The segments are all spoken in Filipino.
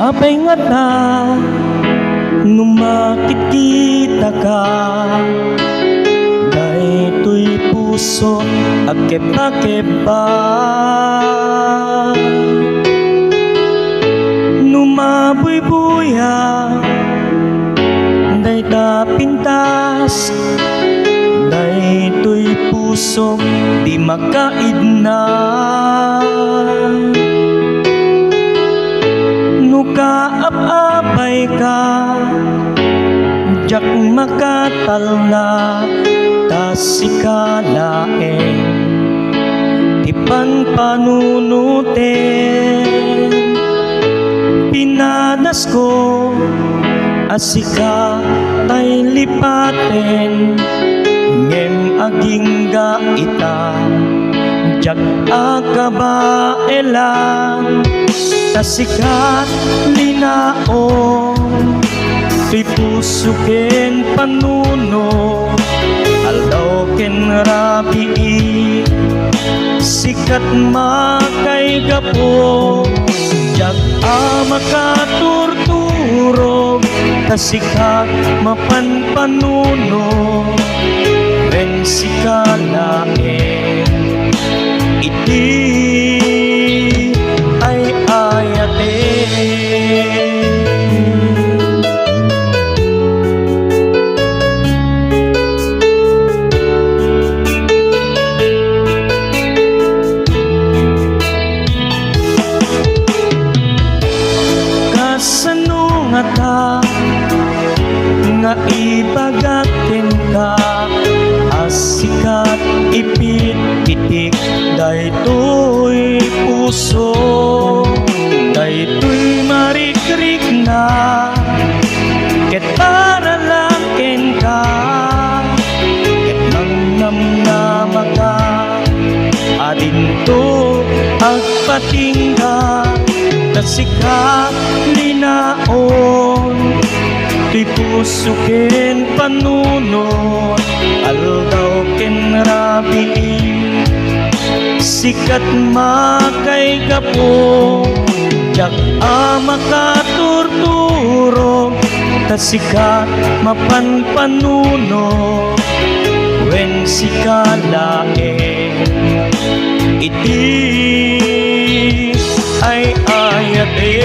Apay nga ta numakit kita ka, daytoy puso agkeba-keba. Numabuy-buya dayta pintas, daytoy puso di makaidna. Nukaap-apay ka jak makatalna, tasikalaeng tipan panunutin. Pinanas ko asika tay lipaten, ngem aging gaita jak akabaelan. Tasikat linaon tuy puso ken panuno, aldaw ken rabii sikat makay gapo, jak makaturturog tasikat mapan panuno. Ren sikalae iti ay ayate. Kasano nga ta nga ibagatin ka, asikat ipit-itik daytoy puso, daytoy marikrik na ket para lang ken ka, ket nangnamnama ka adinto agpatingga. Tasikat linaon tuy puso ken panunot, aldaw ken rabii sikat makay gapo, jak makaturturog tasikat mapan panuno. Wen sikalaeng iti ay ayate.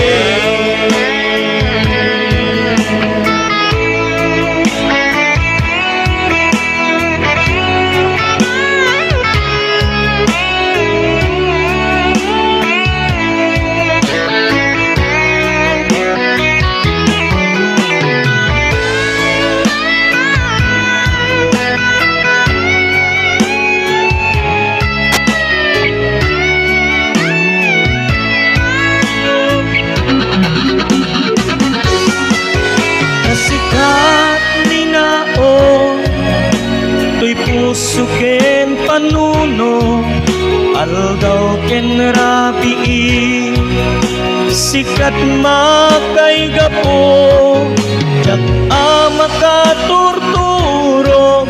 Puso ken panuno, aldaw ken rabii sikat makay gapo, jak makaturturog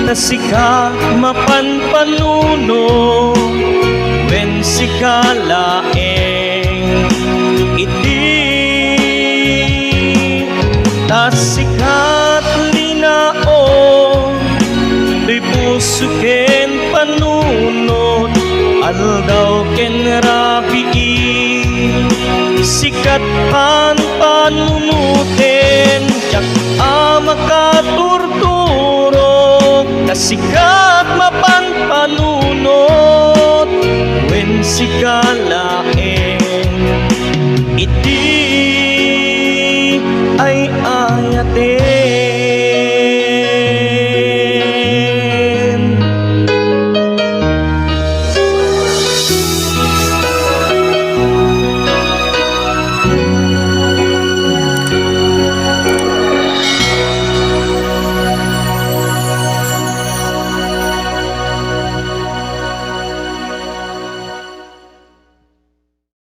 tasikat mapan panuno. Wen sikalaeng iti tasikat linaon tuy puso ken panunot, aldaw ken rabii sikat panunutin, jak makaturturog tasikat mapan panunot. Wen sikalaeng